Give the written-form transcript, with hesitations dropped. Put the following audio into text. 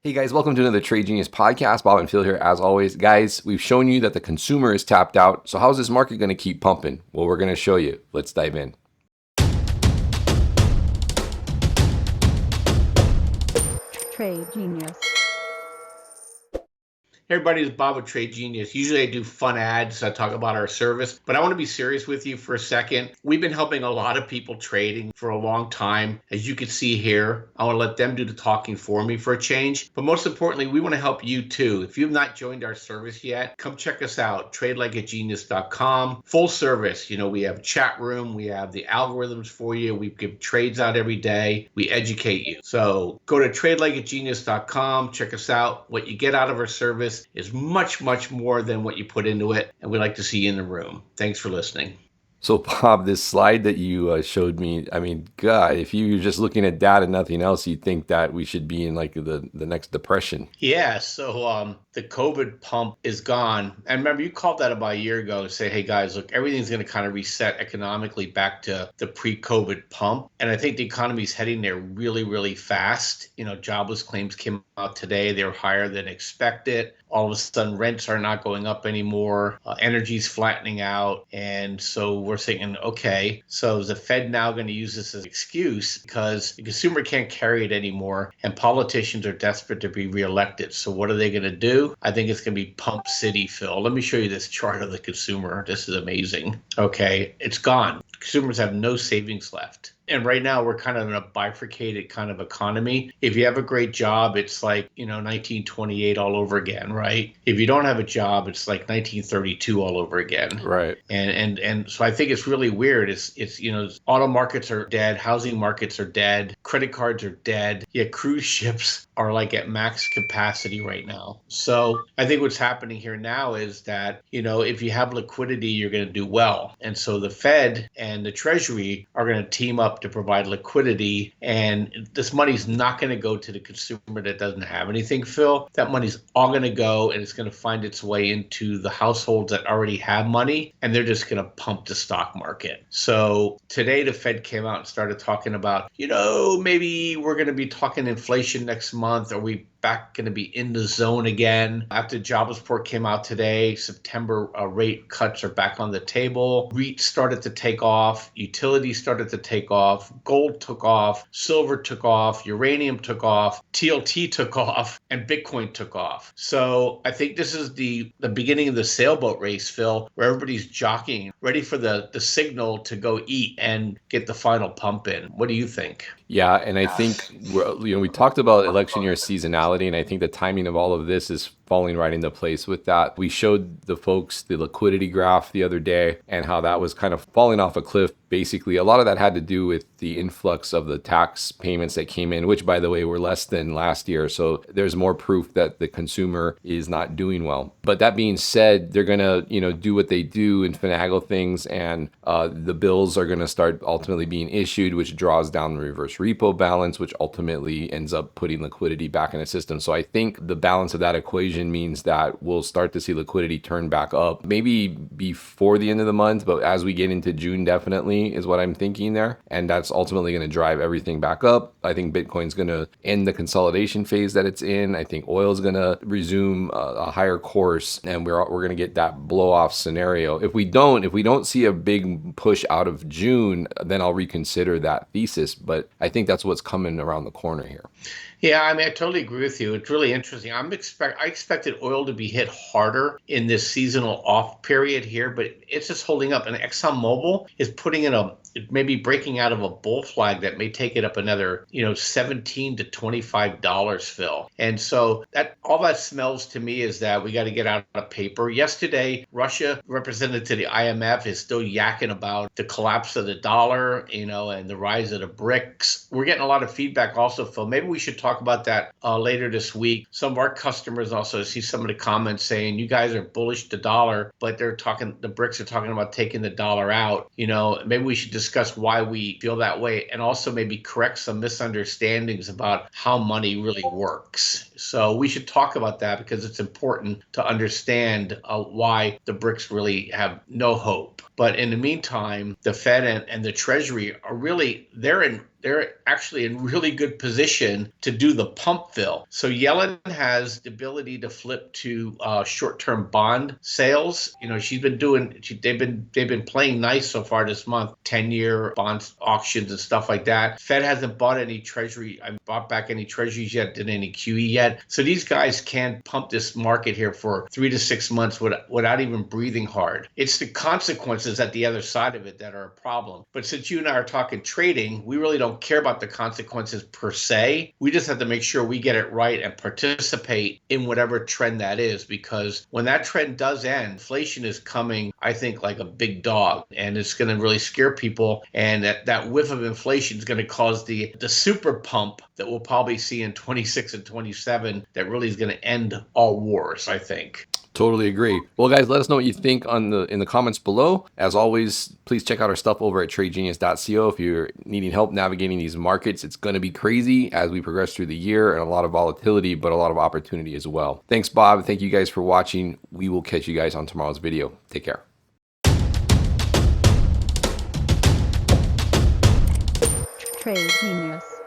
Hey guys, welcome to another Trade Genius podcast. Bob and Phil here as always. Guys, we've shown you that the consumer is tapped out. So how's this market going to keep pumping? Well, we're going to show you. Let's dive in. Trade Genius. Hey everybody, it's Bob with Trade Genius. Usually I do fun ads. I talk about our service, but I want to be serious with you for a second. We've been helping a lot of people trading for a long time. As you can see here, I want to let them do the talking for me for a change. But most importantly, we want to help you too. If you've not joined our service yet, come check us out, tradelikeagenius.com. Full service. We have chat room. We have the algorithms for you. We give trades out every day. We educate you. So go to tradelikeagenius.com. Check us out. What you get out of our service is much, much more than what you put into it. And we'd like to see you in the room. Thanks for listening. So Bob, this slide that you showed me, I mean, God, if you're just looking at data and nothing else, you'd think that we should be in like the next depression. Yeah, so the COVID pump is gone. And remember, you called that about a year ago and say, hey guys, look, everything's going to kind of reset economically back to the pre-COVID pump. And I think the economy is heading there really, really fast. Jobless claims came out today. They were higher than expected. All of a sudden, rents are not going up anymore. Energy's flattening out. And so we're thinking, okay, so is the Fed now going to use this as an excuse because the consumer can't carry it anymore and politicians are desperate to be reelected. So what are they going to do? I think it's going to be Pump City, Phil. Let me show you this chart of the consumer. This is amazing. Okay, it's gone. Consumers have no savings left. And right now we're kind of in a bifurcated kind of economy. If you have a great job, it's like, 1928 all over again, right? If you don't have a job, it's like 1932 all over again. Right. And so I think it's really weird. It's auto markets are dead, housing markets are dead, credit cards are dead. Yet cruise ships are like at max capacity right now. So I think what's happening here now is that, if you have liquidity, you're going to do well. And so the Fed and the Treasury are going to team up to provide liquidity. And this money's not going to go to the consumer that doesn't have anything, Phil. That money's all going to go and it's going to find its way into the households that already have money. And they're just going to pump the stock market. So today the Fed came out and started talking about, maybe we're going to be talking inflation next month. Are we back going to be in the zone again? After the jobs report came out today, September rate cuts are back on the table. REITs started to take off. Utilities started to take off. Gold took off. Silver took off. Uranium took off. TLT took off. And Bitcoin took off. So I think this is the beginning of the sailboat race, Phil, where everybody's jockeying, ready for the signal to go eat and get the final pump in. What do you think? Yeah, and I think we talked about election year seasonality, and I think the timing of all of this is falling right into place with that. We showed the folks the liquidity graph the other day and how that was kind of falling off a cliff. Basically, a lot of that had to do with the influx of the tax payments that came in, which, by the way, were less than last year. So there's more proof that the consumer is not doing well. But that being said, they're going to, do what they do and finagle things, and the bills are going to start ultimately being issued, which draws down the reverse repo balance, which ultimately ends up putting liquidity back in the system. So I think the balance of that equation means that we'll start to see liquidity turn back up, maybe before the end of the month, but as we get into June, definitely is what I'm thinking there. And that's ultimately going to drive everything back up. I think Bitcoin's going to end the consolidation phase that it's in. I think oil is going to resume a higher course, and we're going to get that blow off scenario. If we don't see a big push out of June, then I'll reconsider that thesis. But I think that's what's coming around the corner here. Yeah, I totally agree with you. It's really interesting. I expected oil to be hit harder in this seasonal off period here, but it's just holding up. And ExxonMobil is putting in maybe breaking out of a bull flag that may take it up another, $17 to $25, Phil. And so all that smells to me is that we got to get out of paper. Yesterday, Russia, represented to the IMF, is still yakking about the collapse of the dollar, and the rise of the BRICS. We're getting a lot of feedback also, Phil. Maybe we should talk about that later this week. Some of our customers also see some of the comments saying you guys are bullish the dollar, but the BRICS are talking about taking the dollar out. Maybe we should discuss why we feel that way, and also maybe correct some misunderstandings about how money really works. So we should talk about that because it's important to understand why the BRICS really have no hope. But in the meantime, the Fed and the Treasury are really, they're in they're actually in really good position to do the pump fill. So Yellen has the ability to flip to short-term bond sales. She's been they've been playing nice so far this month, 10-year bond auctions and stuff like that. Fed hasn't bought back any treasuries yet, did any QE yet. So these guys can pump this market here for 3 to 6 months without even breathing hard. It's the consequences at the other side of it that are a problem. But since you and I are talking trading, we really don't care about the consequences per se. We just have to make sure we get it right and participate in whatever trend that is, because when that trend does end, inflation is coming, I think, like a big dog, and it's going to really scare people. And that whiff of inflation is going to cause the super pump that we'll probably see in 26 and 27 that really is going to end all wars, I think. Totally agree. Well, guys, let us know what you think in the comments below. As always, please check out our stuff over at tradegenius.co if you're needing help navigating these markets. It's going to be crazy as we progress through the year, and a lot of volatility, but a lot of opportunity as well. Thanks, Bob. Thank you guys for watching. We will catch you guys on tomorrow's video. Take care. Trade Genius.